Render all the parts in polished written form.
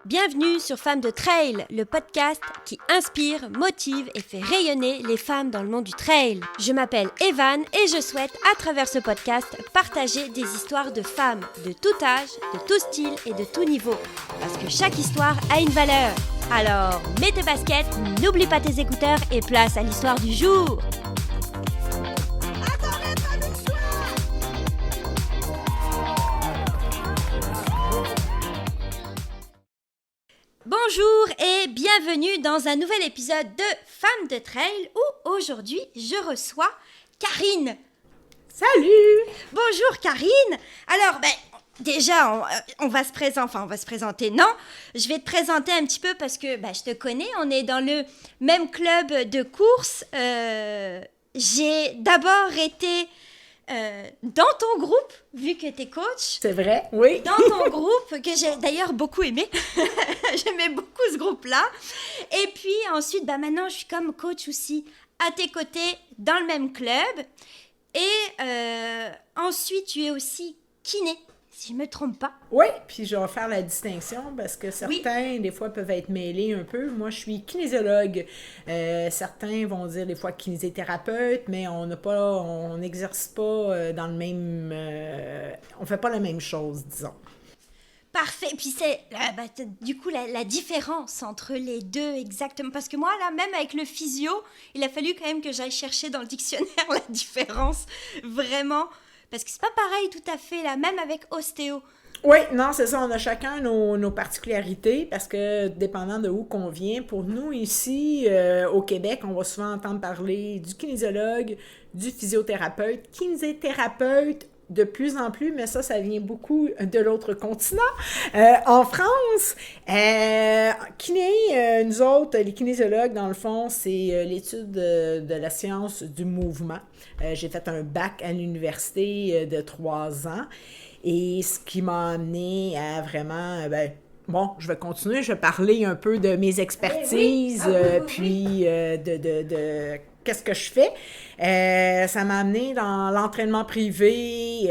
Bienvenue sur Femmes de Trail, le podcast qui inspire, motive et fait rayonner les femmes dans le monde du trail. Je m'appelle Evan et je souhaite, à travers ce podcast, partager des histoires de femmes de tout âge, de tout style et de tout niveau. Parce que chaque histoire a une valeur. Alors, mets tes baskets, n'oublie pas tes écouteurs et place à l'histoire du jour. Bonjour et bienvenue dans un nouvel épisode de Femmes de Trail où aujourd'hui je reçois Karine. Salut! Bonjour Karine. Alors déjà on va se présenter, non, je vais te présenter un petit peu parce que je te connais, on est dans le même club de course. J'ai d'abord été dans ton groupe, vu que t'es coach. C'est vrai, oui. Dans ton groupe, que j'ai d'ailleurs beaucoup aimé. J'aimais beaucoup ce groupe-là. Et puis ensuite, maintenant, je suis comme coach aussi à tes côtés dans le même club. Et ensuite, tu es aussi kiné, si je ne me trompe pas. Oui, puis je vais faire la distinction parce que certains, des fois, peuvent être mêlés un peu. Moi, je suis kinésiologue. Certains vont dire des fois kinésithérapeute, mais on n'exerce pas dans le même... on fait pas la même chose, disons. Parfait. Puis c'est du coup la différence entre les deux exactement. Parce que moi, là, même avec le physio, il a fallu quand même que j'aille chercher dans le dictionnaire la différence. Vraiment. Parce que c'est pas pareil tout à fait, là, même avec ostéo. Oui, non, c'est ça. On a chacun nos particularités parce que dépendant de où qu'on vient, pour nous ici, au Québec, on va souvent entendre parler du kinésiologue, du physiothérapeute, kinésithérapeute, de plus en plus, mais ça vient beaucoup de l'autre continent. En France, kiné, nous autres, les kinésiologues, dans le fond, c'est l'étude de la science du mouvement. J'ai fait un bac à l'université de 3 ans. Et ce qui m'a amené à vraiment... je vais continuer, je vais parler un peu de mes expertises, puis de qu'est-ce que je fais. Ça m'a amené dans l'entraînement privé,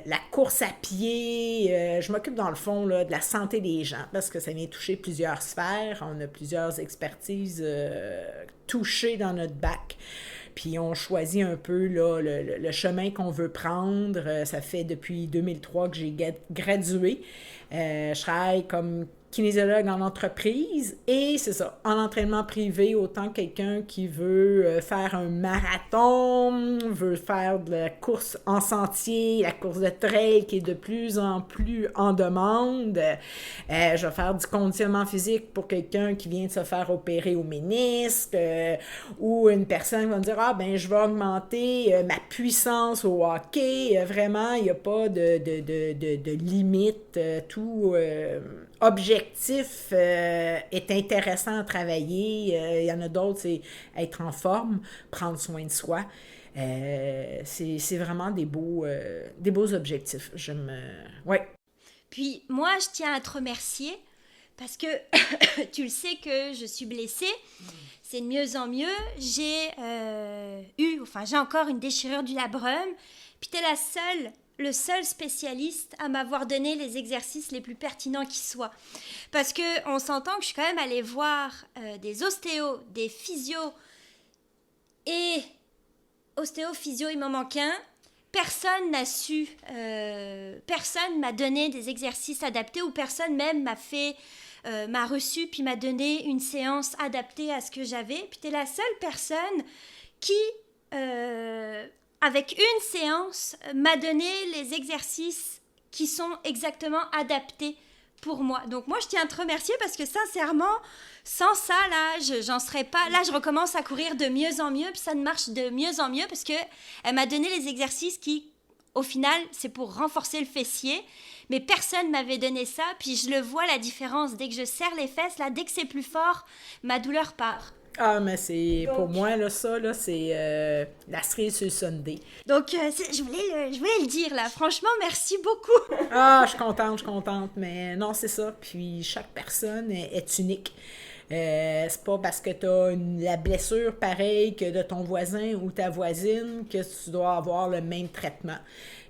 la course à pied. Je m'occupe dans le fond là, de la santé des gens parce que ça vient toucher plusieurs sphères. On a plusieurs expertises touchées dans notre bac. Puis on choisit un peu là, le chemin qu'on veut prendre. Ça fait depuis 2003 que j'ai gradué. Je travaille comme kinésiologue en entreprise et c'est ça, en entraînement privé, autant quelqu'un qui veut faire un marathon, veut faire de la course en sentier, la course de trail qui est de plus en plus en demande. Je vais faire du conditionnement physique pour quelqu'un qui vient de se faire opérer au ménisque ou une personne qui va me dire je vais augmenter ma puissance au hockey. Vraiment, il n'y a pas de limite. Tout objectif est intéressant à travailler. Il y en a d'autres, c'est être en forme, prendre soin de soi. C'est vraiment des beaux objectifs. Ouais. Puis moi, je tiens à te remercier parce que tu le sais que je suis blessée. C'est de mieux en mieux. J'ai encore une déchirure du labrum. Puis t'es le seul spécialiste à m'avoir donné les exercices les plus pertinents qui soient. Parce qu'on s'entend que je suis quand même allée voir des ostéos, des physios et ostéo-physio, il m'en manque un. Personne n'a su, personne m'a donné des exercices adaptés ou personne même m'a reçu puis m'a donné une séance adaptée à ce que j'avais. Puis t'es la seule personne qui... avec une séance, m'a donné les exercices qui sont exactement adaptés pour moi. Donc moi, je tiens à te remercier parce que sincèrement, sans ça, là, j'en serais pas... Là, je recommence à courir de mieux en mieux, puis ça marche de mieux en mieux parce qu'elle m'a donné les exercices qui, au final, c'est pour renforcer le fessier. Mais personne m'avait donné ça, puis je le vois, la différence. Dès que je serre les fesses, là, dès que c'est plus fort, ma douleur part. Ah, mais c'est pour moi, là, ça, là, c'est la cerise sur le sundae. Donc, je voulais le dire, là. Franchement, merci beaucoup. Ah, je suis contente. Mais non, c'est ça. Puis, chaque personne est unique. C'est pas parce que tu as la blessure pareille que de ton voisin ou ta voisine que tu dois avoir le même traitement.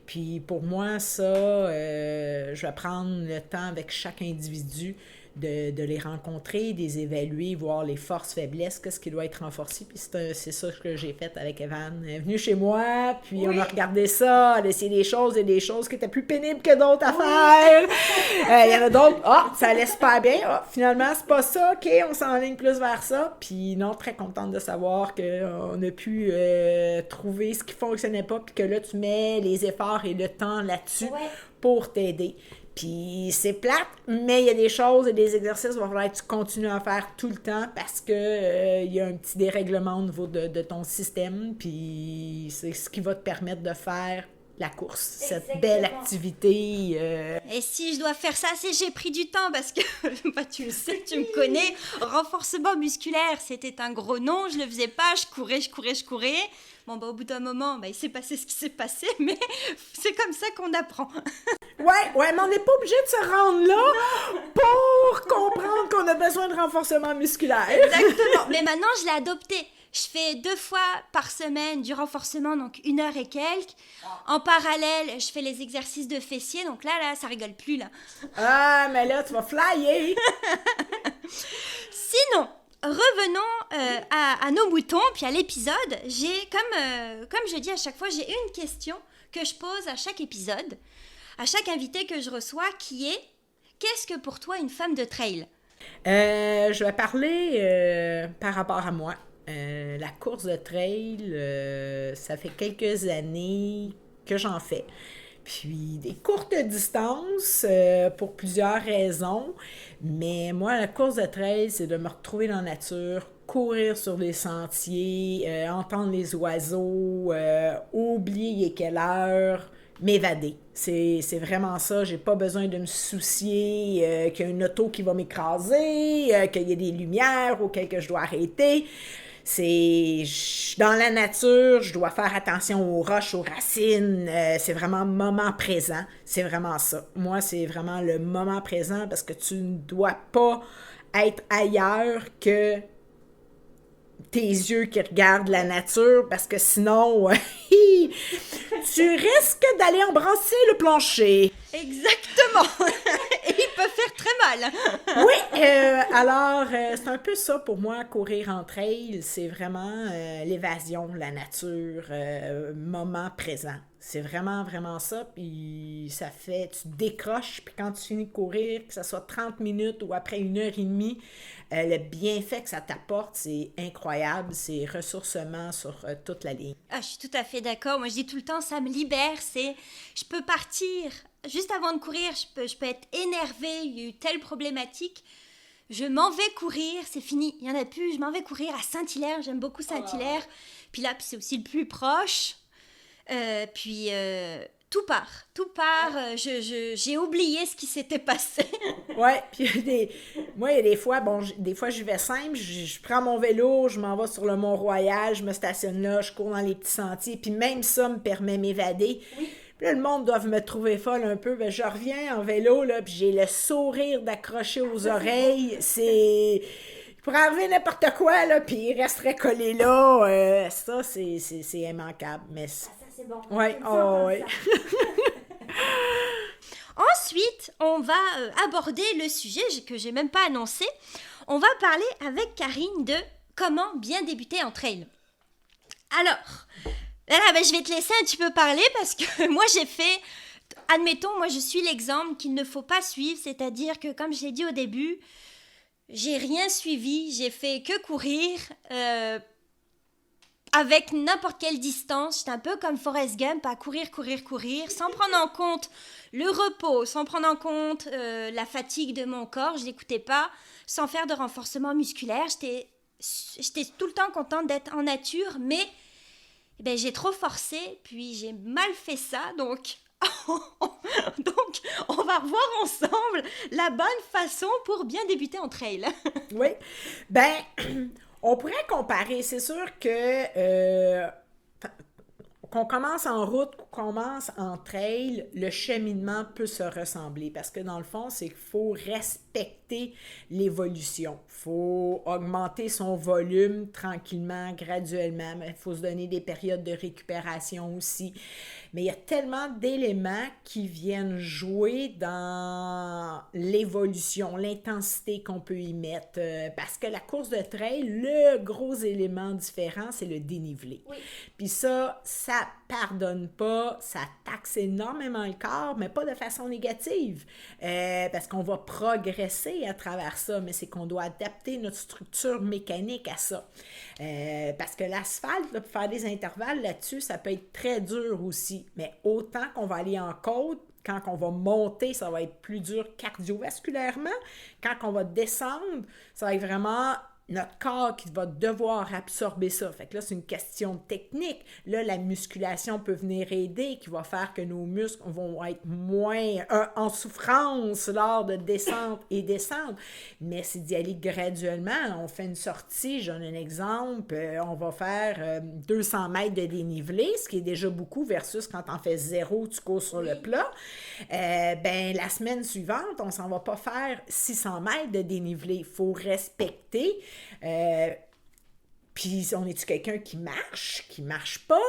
Puis pour moi, ça, je vais prendre le temps avec chaque individu de les rencontrer, de les évaluer, voir les forces, faiblesses, qu'est-ce qui doit être renforcé. Puis c'est ça que j'ai fait avec Evan. Elle est venue chez moi, puis on a regardé ça, elle a essayé des choses et des choses qui étaient plus pénibles que d'autres à faire. Il y en a d'autres, ça allait super bien. Finalement, c'est pas ça, OK, on s'enligne plus vers ça. Puis non, très contente de savoir qu'on a pu trouver ce qui fonctionnait pas, puis que là, tu mets les efforts et le temps là-dessus pour t'aider. Puis c'est plate, mais il y a des choses et des exercices qu'il va falloir que tu continues à faire tout le temps parce que il y a un petit dérèglement au niveau de ton système, puis c'est ce qui va te permettre de faire la course, cette belle activité. Et si je dois faire ça, c'est j'ai pris du temps parce que, tu le sais, tu me connais, renforcement musculaire, c'était un gros nom, je le faisais pas, je courais. Bon, au bout d'un moment, il s'est passé ce qui s'est passé, mais c'est comme ça qu'on apprend. Ouais, mais on n'est pas obligé de se rendre là pour comprendre qu'on a besoin de renforcement musculaire. Exactement, mais maintenant, je l'ai adopté. Je fais 2 fois par semaine du renforcement, donc 1 heure et quelques. En parallèle, je fais les exercices de fessiers, donc là, ça rigole plus, là. Ah, mais là, tu vas flyer! Sinon, revenons à nos moutons, puis à l'épisode. J'ai, comme je dis à chaque fois, j'ai une question que je pose à chaque épisode, à chaque invité que je reçois, qui est « Qu'est-ce que pour toi une femme de trail ?» Je vais parler par rapport à moi. La course de trail, ça fait quelques années que j'en fais. Puis des courtes distances pour plusieurs raisons. Mais moi, la course de trail, c'est de me retrouver dans la nature, courir sur des sentiers, entendre les oiseaux, oublier il est quelle heure, m'évader. C'est vraiment ça. J'ai pas besoin de me soucier qu'il y a une auto qui va m'écraser, qu'il y a des lumières auxquelles que je dois arrêter. Dans la nature, je dois faire attention aux roches, aux racines. C'est vraiment moment présent. C'est vraiment ça. Moi, c'est vraiment le moment présent parce que tu ne dois pas être ailleurs que tes yeux qui regardent la nature parce que sinon, tu risques d'aller embrasser le plancher. Exactement. Et il peut faire très mal. Oui, alors c'est un peu ça pour moi, courir en trail, c'est vraiment l'évasion, la nature, moment présent. C'est vraiment, vraiment ça, puis ça fait, tu décroches, puis quand tu finis de courir, que ce soit 30 minutes ou après 1 heure et demie, le bienfait que ça t'apporte, c'est incroyable, c'est ressourcement sur toute la ligne. Ah, je suis tout à fait d'accord. Moi, je dis tout le temps, ça me libère. Je peux partir juste avant de courir. Je peux être énervée. Il y a eu telle problématique. Je m'en vais courir. C'est fini. Il n'y en a plus. Je m'en vais courir à Saint-Hilaire. J'aime beaucoup Saint-Hilaire. Puis là, c'est aussi le plus proche. Tout part. J'ai oublié ce qui s'était passé. Ouais, puis moi, il y a des fois, je vais simple, je prends mon vélo, je m'en vais sur le Mont-Royal, je me stationne là, je cours dans les petits sentiers, puis même ça me permet de m'évader. Oui. Puis là, le monde doit me trouver folle un peu. Je reviens en vélo, là, puis j'ai le sourire d'accrocher aux oreilles. C'est... Il pourrait arriver n'importe quoi, là, puis il resterait collé là. Ça, c'est immanquable. Mais... ça, c'est bon. Ouais, ouais. Ensuite, on va aborder le sujet que j'ai même pas annoncé. On va parler avec Karine de comment bien débuter en trail. Alors, je vais te laisser un petit peu parler parce que moi j'ai fait, admettons, moi je suis l'exemple qu'il ne faut pas suivre, c'est-à-dire que comme je l'ai dit au début, j'ai rien suivi, j'ai fait que courir avec n'importe quelle distance. J'étais un peu comme Forrest Gump à courir, sans prendre en compte le repos, sans prendre en compte la fatigue de mon corps, je l'écoutais pas, sans faire de renforcement musculaire. J'étais tout le temps contente d'être en nature, mais j'ai trop forcé, puis j'ai mal fait ça, donc on va revoir ensemble la bonne façon pour bien débuter en trail. Oui, on pourrait comparer, c'est sûr que qu'on commence en route, qu'on commence en trail, le cheminement peut se ressembler parce que dans le fond, c'est qu'il faut respecter l'évolution. Il faut augmenter son volume tranquillement, graduellement, mais il faut se donner des périodes de récupération aussi. Mais il y a tellement d'éléments qui viennent jouer dans l'évolution, l'intensité qu'on peut y mettre. Parce que la course de trail, le gros élément différent, c'est le dénivelé. Oui. Puis ça pardonne pas, ça taxe énormément le corps, mais pas de façon négative. Parce qu'on va progresser à travers ça, mais c'est qu'on doit adapter notre structure mécanique à ça. Parce que l'asphalte, là, pour faire des intervalles là-dessus, ça peut être très dur aussi. Mais autant qu'on va aller en côte, quand on va monter, ça va être plus dur cardiovasculairement. Quand on va descendre, ça va être vraiment notre corps qui va devoir absorber ça. Fait que là, c'est une question technique. Là, la musculation peut venir aider, qui va faire que nos muscles vont être moins en souffrance lors de descente et descente. Mais c'est d'y aller graduellement. On fait une sortie, je donne un exemple, on va faire 200 mètres de dénivelé, ce qui est déjà beaucoup versus quand on fait 0, tu cours sur le plat. La semaine suivante, on s'en va pas faire 600 mètres de dénivelé. Il faut respecter. Puis on est-tu quelqu'un qui marche pas?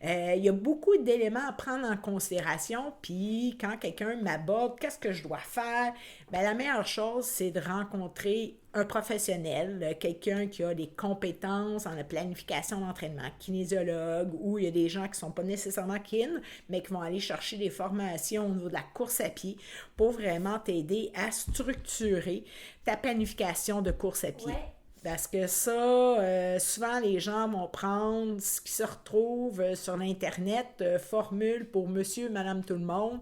Il y a beaucoup d'éléments à prendre en considération. Puis quand quelqu'un m'aborde, qu'est-ce que je dois faire? La meilleure chose, c'est de rencontrer un professionnel, quelqu'un qui a des compétences en la planification d'entraînement, kinésiologue, ou il y a des gens qui ne sont pas nécessairement kin, mais qui vont aller chercher des formations au niveau de la course à pied pour vraiment t'aider à structurer ta planification de course à pied. Ouais. Parce que ça, souvent les gens vont prendre ce qui se retrouve sur l'Internet, formule pour monsieur, madame, tout le monde.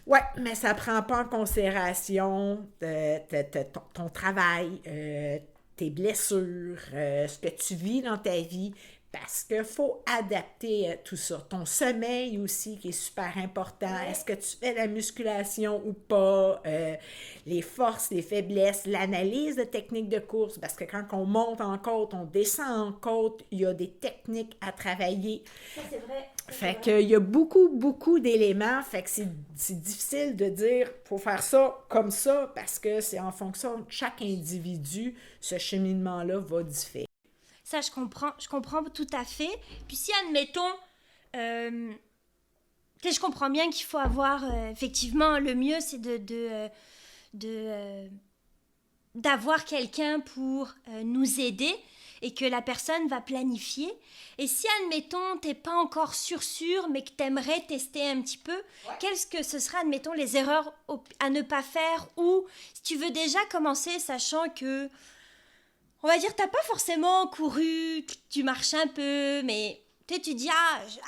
Ouais, mais ça ne prend pas en considération ton travail, tes blessures, ce que tu vis dans ta vie. Parce qu'il faut adapter tout ça. Ton sommeil aussi, qui est super important. Ouais. Est-ce que tu fais la musculation ou pas? Les forces, les faiblesses, l'analyse de techniques de course. Parce que quand on monte en côte, on descend en côte, il y a des techniques à travailler. Ça, c'est vrai. Fait qu'il y a beaucoup d'éléments. Fait que c'est difficile de dire, faut faire ça comme ça, parce que c'est en fonction de chaque individu, ce cheminement-là va différer. Ça, je comprends tout à fait. Puis si, admettons, je comprends bien qu'il faut avoir, effectivement, le mieux, c'est d'avoir quelqu'un pour nous aider et que la personne va planifier. Et si, admettons, t'es pas encore sûr, mais que t'aimerais tester un petit peu, qu'est-ce que ce sera, admettons, les erreurs à ne pas faire, ou si tu veux déjà commencer, sachant que on va dire, t'as pas forcément couru, tu marches un peu, mais tu dis,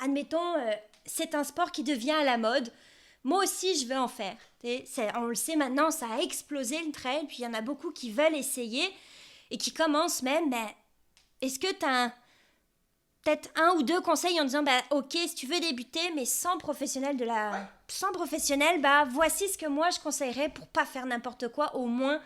admettons, c'est un sport qui devient à la mode. Moi aussi, je veux en faire. On le sait maintenant, ça a explosé le trail, puis il y en a beaucoup qui veulent essayer et qui commencent même. Mais est-ce que t'as peut-être un ou deux conseils en disant, ok, si tu veux débuter, mais sans professionnel, voici ce que moi je conseillerais pour pas faire n'importe quoi, au moins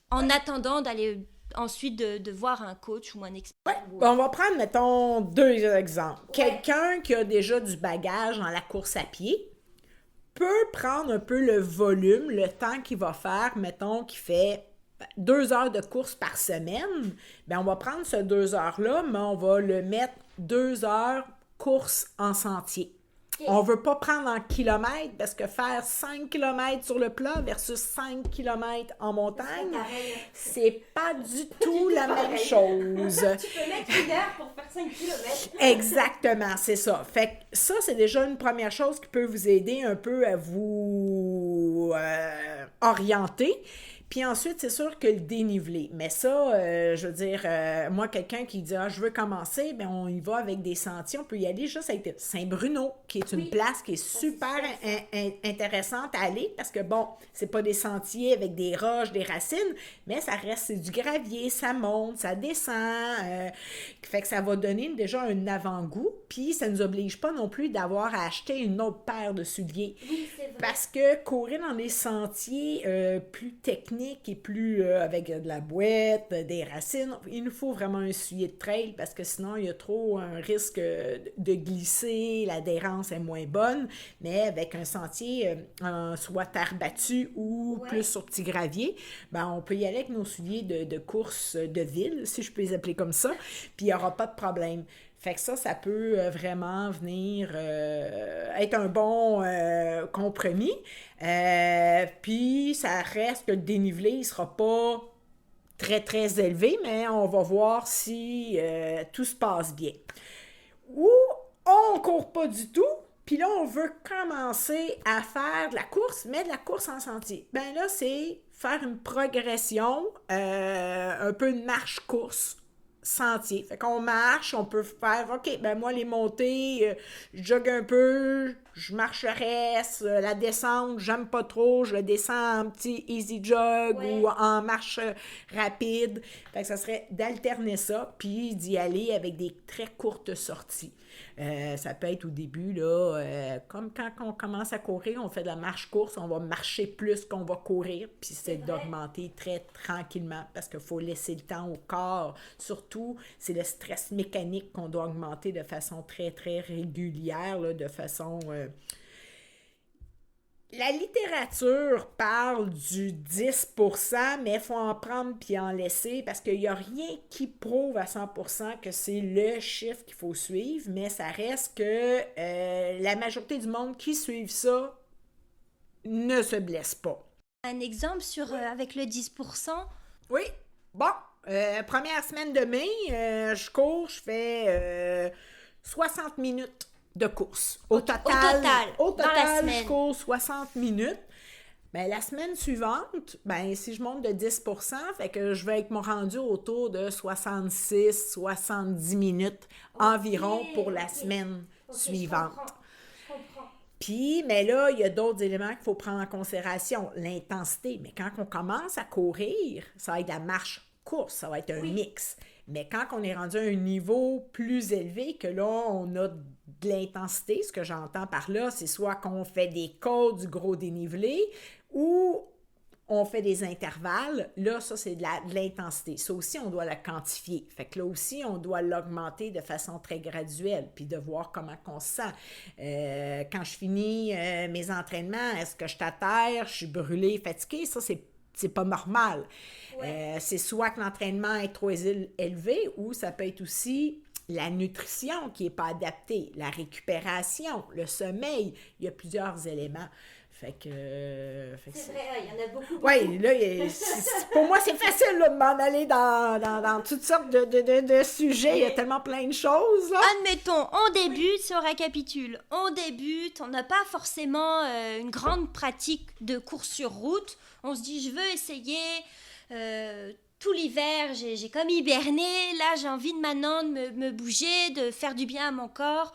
en attendant d'aller ensuite de voir un coach ou un expert. Ouais. On va prendre, mettons, 2 exemples. Ouais. Quelqu'un qui a déjà du bagage dans la course à pied peut prendre un peu le volume, le temps qu'il va faire, mettons, qu'il fait 2 heures de course par semaine. On va prendre ce 2 heures-là, mais on va le mettre 2 heures course en sentier. Okay. On ne veut pas prendre en kilomètres parce que faire 5 km sur le plat versus 5 km en montagne, c'est pas du tout la même chose. Tu peux mettre 1 heure pour faire 5 km. Exactement, c'est ça. Fait que ça, c'est déjà une première chose qui peut vous aider un peu à vous orienter. Puis ensuite, c'est sûr que le dénivelé. Mais ça, je veux dire, moi, quelqu'un qui dit « je veux commencer », on y va avec des sentiers. On peut y aller juste avec Saint-Bruno, qui est une place qui est super intéressante à aller parce que, c'est pas des sentiers avec des roches, des racines, mais ça reste, c'est du gravier, ça monte, ça descend. Fait que ça va donner déjà un avant-goût. Puis ça ne nous oblige pas non plus d'avoir à acheter une autre paire de souliers. Oui, c'est vrai. Parce que courir dans des sentiers plus techniques et plus avec de la boîte, des racines, il nous faut vraiment un soulier de trail parce que sinon il y a trop un risque de glisser, l'adhérence est moins bonne, mais avec un sentier soit terre battue ou plus sur petit gravier, on peut y aller avec nos souliers de course de ville, si je peux les appeler comme ça, puis il n'y aura pas de problème. Fait que ça peut vraiment venir être un bon compromis. Puis ça reste que le dénivelé, il sera pas très, très élevé, mais on va voir si tout se passe bien. Ou on court pas du tout, puis là, on veut commencer à faire de la course, mais de la course en sentier. Ben là, c'est faire une progression, un peu de marche-course sentier. Fait qu'on marche, on peut faire, OK, ben moi, les montées, je jogue un peu, je marche le reste, la descente, j'aime pas trop, je le descends en petit easy jog ou en marche rapide. Fait que ça serait d'alterner ça, puis d'y aller avec des très courtes sorties. Ça peut être au début, là, comme quand on commence à courir, on fait de la marche-course, on va marcher plus qu'on va courir, puis c'est d'augmenter très tranquillement parce qu'il faut laisser le temps au corps. Surtout, c'est le stress mécanique qu'on doit augmenter de façon très, très régulière, là, de façon... La littérature parle du 10%, mais il faut en prendre puis en laisser parce qu'il n'y a rien qui prouve à 100% que c'est le chiffre qu'il faut suivre, mais ça reste que la majorité du monde qui suit ça ne se blesse pas. Un exemple avec le 10%? Oui. Bon, première semaine de mai, je cours, je fais 60 minutes de course. Au total, dans la semaine. je cours 60 minutes. Ben, la semaine suivante, ben, si je monte de 10%, fait que je vais être mon rendu autour de 66-70 minutes environ pour la semaine suivante. Je comprends. Puis, mais là, il y a d'autres éléments qu'il faut prendre en considération. L'intensité. Mais quand on commence à courir, ça va être de la marche-course, ça va être un mix. Mais quand on est rendu à un niveau plus élevé, que là, on a de l'intensité, ce que j'entends par là, c'est soit qu'on fait des côtes, du gros dénivelé, ou on fait des intervalles. Là, ça, c'est de l'intensité. Ça aussi, on doit la quantifier. Fait que là aussi, on doit l'augmenter de façon très graduelle, puis de voir comment on se sent. Quand je finis mes entraînements, est-ce que je suis à terre, je suis brûlée, fatiguée? Ça, c'est pas normal. C'est soit que l'entraînement est trop élevé ou ça peut être aussi la nutrition qui n'est pas adaptée, la récupération, le sommeil. Il y a plusieurs éléments. Fait que c'est vrai, il y en a beaucoup. Oui, là, pour moi, c'est facile là, de m'en aller dans toutes sortes de sujets. Il y a tellement plein de choses. Là. Admettons, on débute, si on récapitule, on débute, on n'a pas forcément une grande pratique de course sur route. On se dit, je veux essayer... tout l'hiver, j'ai comme hiberné. Là, j'ai envie de maintenant de me bouger, de faire du bien à mon corps.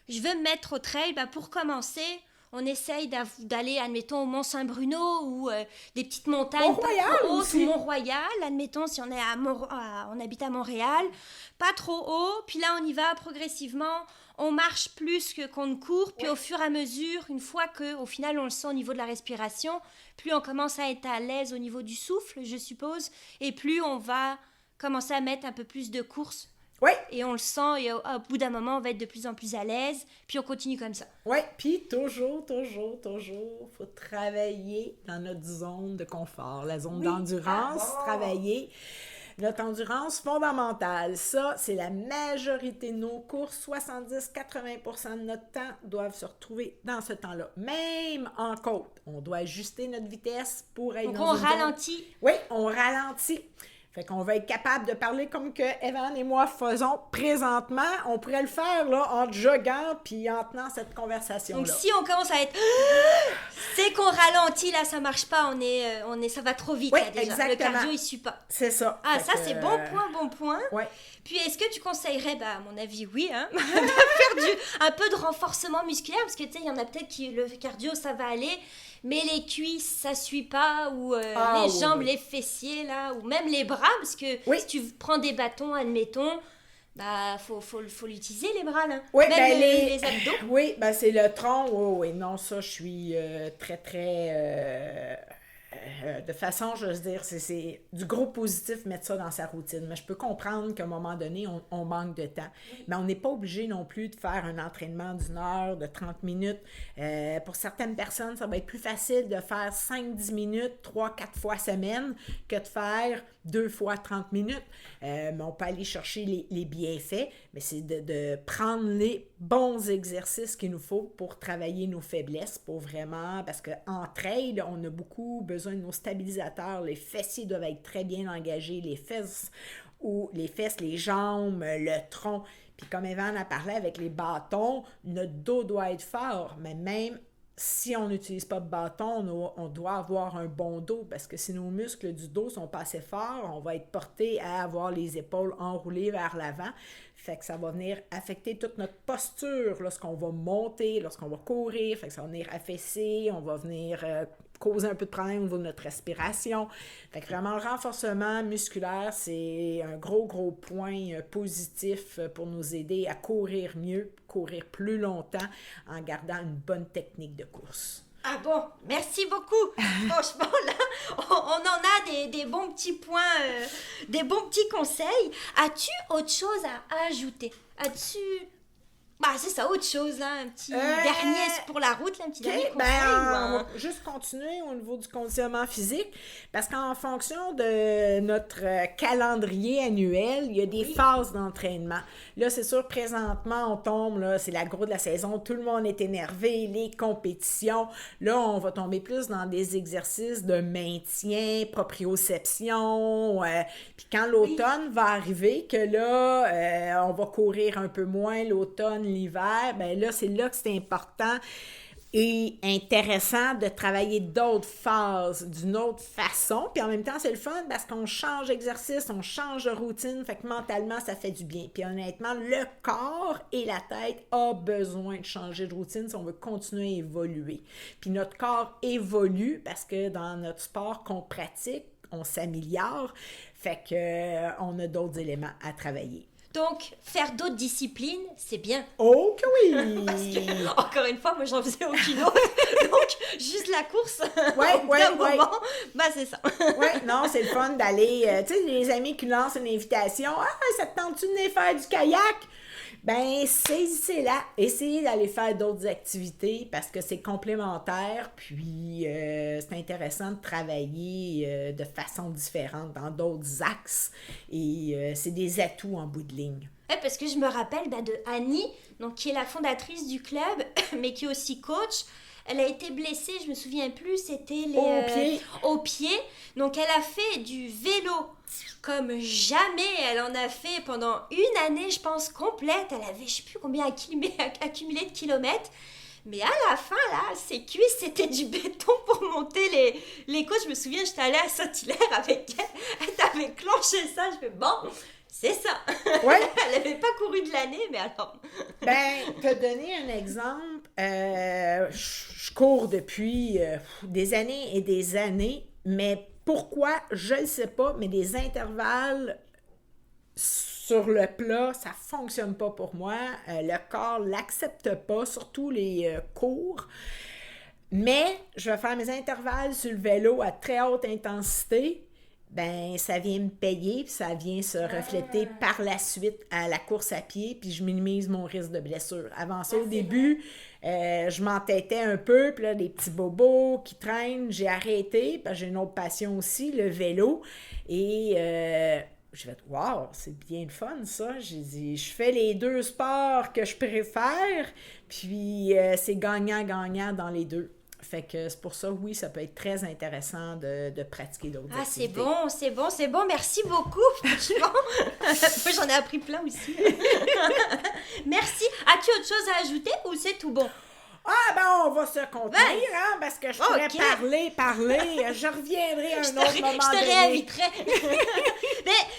Je veux me mettre au trail. Pour commencer, on essaye d'aller, admettons, au Mont-Saint-Bruno ou des petites montagnes Mont-Royal pas trop hautes, aussi. Mont-Royal, admettons, si on est on habite à Montréal, pas trop haut. Puis là, on y va progressivement. On marche plus qu'on ne court, puis au fur et à mesure, une fois qu'au final on le sent au niveau de la respiration, plus on commence à être à l'aise au niveau du souffle, je suppose, et plus on va commencer à mettre un peu plus de course. Oui. Et on le sent, et au bout d'un moment, on va être de plus en plus à l'aise, puis on continue comme ça. Oui, puis toujours, faut travailler dans notre zone de confort, la zone d'endurance, travailler. Notre endurance fondamentale, ça, c'est la majorité de nos courses, 70-80% de notre temps doivent se retrouver dans ce temps-là. Même en côte, on doit ajuster notre vitesse pour être dans une zone. Donc on ralentit. Oui, on ralentit. Fait qu'on va être capable de parler comme que Evan et moi faisons présentement. On pourrait le faire là, en joguant puis en tenant cette conversation-là. Donc si on commence à être... C'est qu'on ralentit, là, ça marche pas. Ça va trop vite, là, déjà. Exactement. Le cardio, il suit pas. C'est ça. Ah, ça, c'est bon point. Ouais. Puis, est-ce que tu conseillerais, à mon avis, oui, de faire un peu de renforcement musculaire? Parce que, tu sais, il y en a peut-être qui, le cardio, ça va aller, mais les cuisses, ça suit pas, ou les jambes, les fessiers, là, ou même les bras, parce que si tu prends des bâtons, admettons, faut l'utiliser, les bras, là. Oui, même les abdos. Oui, c'est le tronc. Oui, non, ça, je suis très, très... de façon, je veux dire, c'est du gros positif mettre ça dans sa routine. Mais je peux comprendre qu'à un moment donné, on manque de temps. Mais on n'est pas obligé non plus de faire un entraînement d'une heure, de 30 minutes. Pour certaines personnes, ça va être plus facile de faire 5-10 minutes, 3-4 fois semaine que de faire 2 fois 30 minutes. Mais on peut aller chercher les bienfaits, mais c'est de prendre les bons exercices qu'il nous faut pour travailler nos faiblesses, pour vraiment, parce qu'en trail, on a beaucoup besoin de nos stabilisateurs. Les fessiers doivent être très bien engagés, les fesses, les jambes, le tronc. Puis comme Evan a parlé avec les bâtons, notre dos doit être fort, mais même si on n'utilise pas de bâton, on doit avoir un bon dos parce que si nos muscles du dos sont pas assez forts, on va être porté à avoir les épaules enroulées vers l'avant. Fait que ça va venir affecter toute notre posture lorsqu'on va monter, lorsqu'on va courir. Fait que ça va venir affaisser, on va venir causer un peu de problème au niveau de notre respiration. Fait que vraiment, le renforcement musculaire, c'est un gros point positif pour nous aider à courir mieux, courir plus longtemps en gardant une bonne technique de course. Ah bon, merci beaucoup. Franchement, là, on en a des bons petits points, des bons petits conseils. As-tu autre chose à ajouter? As-tu... Bah, c'est ça, autre chose, là, un petit dernier pour la route, là, un petit dernier conseil. On va juste continuer au niveau du conditionnement physique, parce qu'en fonction de notre calendrier annuel, il y a des phases d'entraînement. Là, c'est sûr, présentement, on tombe, là, c'est la gros de la saison, tout le monde est énervé, les compétitions. Là, on va tomber plus dans des exercices de maintien, proprioception. Puis quand l'automne va arriver, que là, on va courir un peu moins l'automne, l'hiver, ben là, c'est là que c'est important et intéressant de travailler d'autres phases d'une autre façon. Puis en même temps, c'est le fun parce qu'on change d'exercice, on change de routine, fait que mentalement, ça fait du bien. Puis honnêtement, le corps et la tête ont besoin de changer de routine si on veut continuer à évoluer. Puis notre corps évolue parce que dans notre sport qu'on pratique, on s'améliore, fait que on a d'autres éléments à travailler. Donc, faire d'autres disciplines, c'est bien. Oh que oui! Parce que, encore une fois, moi, j'en faisais aucune autre. Donc, juste la course, moment, bah c'est ça. Oui, non, c'est le fun d'aller... tu sais, les amis qui lancent une invitation. « Ah, ça te tente-tu de venir faire du kayak? » Ben, saisissez-la. Essayez d'aller faire d'autres activités parce que c'est complémentaire. Puis, c'est intéressant de travailler de façon différente dans d'autres axes. Et c'est des atouts en bout de ligne. Ouais, parce que je me rappelle de Annie, donc, qui est la fondatrice du club, mais qui est aussi coach. Elle a été blessée, je me souviens plus, c'était au pied. Donc, elle a fait du vélo comme jamais. Elle en a fait pendant une année, je pense, complète. Elle avait, je sais plus combien accumulé de kilomètres. Mais à la fin, là, ses cuisses, c'était du béton pour monter les côtes. Je me souviens, j'étais allée à Saint-Hilaire avec elle. Elle t'avait clenché ça. Je fais, bon, c'est ça. Ouais. Elle n'avait pas couru de l'année, mais alors... Ben, te donner un exemple, je cours depuis des années et des années, mais pourquoi, je ne sais pas, mais des intervalles sur le plat, ça ne fonctionne pas pour moi. Le corps ne l'accepte pas, surtout les cours. Mais je vais faire mes intervalles sur le vélo à très haute intensité. Ben ça vient me payer, puis ça vient se refléter par la suite à la course à pied, puis je minimise mon risque de blessure. Avant ça, au début, je m'entêtais un peu, puis là, des petits bobos qui traînent, j'ai arrêté, parce que j'ai une autre passion aussi, le vélo, et j'ai fait « Wow, c'est bien le fun, ça! » J'ai dit « Je fais les deux sports que je préfère, puis c'est gagnant-gagnant dans les deux. » Fait que c'est pour ça, oui, ça peut être très intéressant de pratiquer d'autres activités. C'est bon. Merci beaucoup, franchement. Moi, j'en ai appris plein aussi. Merci. As-tu autre chose à ajouter ou c'est tout bon? Ah, ben, on va se contenir, hein, parce que je pourrais parler. Je reviendrai un autre moment donné. Je te réinviterai.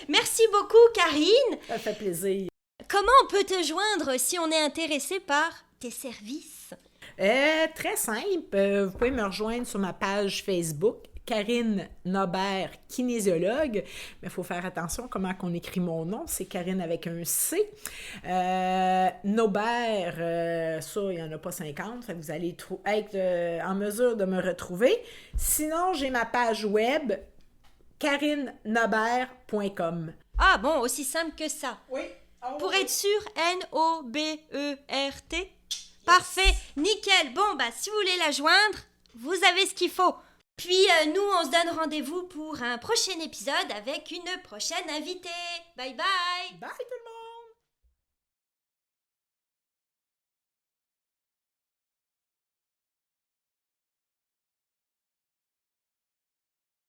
Merci beaucoup, Karine. Ça fait plaisir. Comment on peut te joindre si on est intéressé par tes services? Très simple. Vous pouvez me rejoindre sur ma page Facebook, Karine Nobert, kinésiologue. Mais il faut faire attention comment on écrit mon nom. C'est Karine avec un C. Nobert, ça, il n'y en a pas 50. Fait que vous allez être en mesure de me retrouver. Sinon, j'ai ma page web, karinenobert.com. Ah bon, aussi simple que ça. Oui. Pour être sûr, Nobert. Parfait, nickel. Bon, bah si vous voulez la joindre, vous avez ce qu'il faut. Puis nous, on se donne rendez-vous pour un prochain épisode avec une prochaine invitée. Bye bye. Bye tout le monde.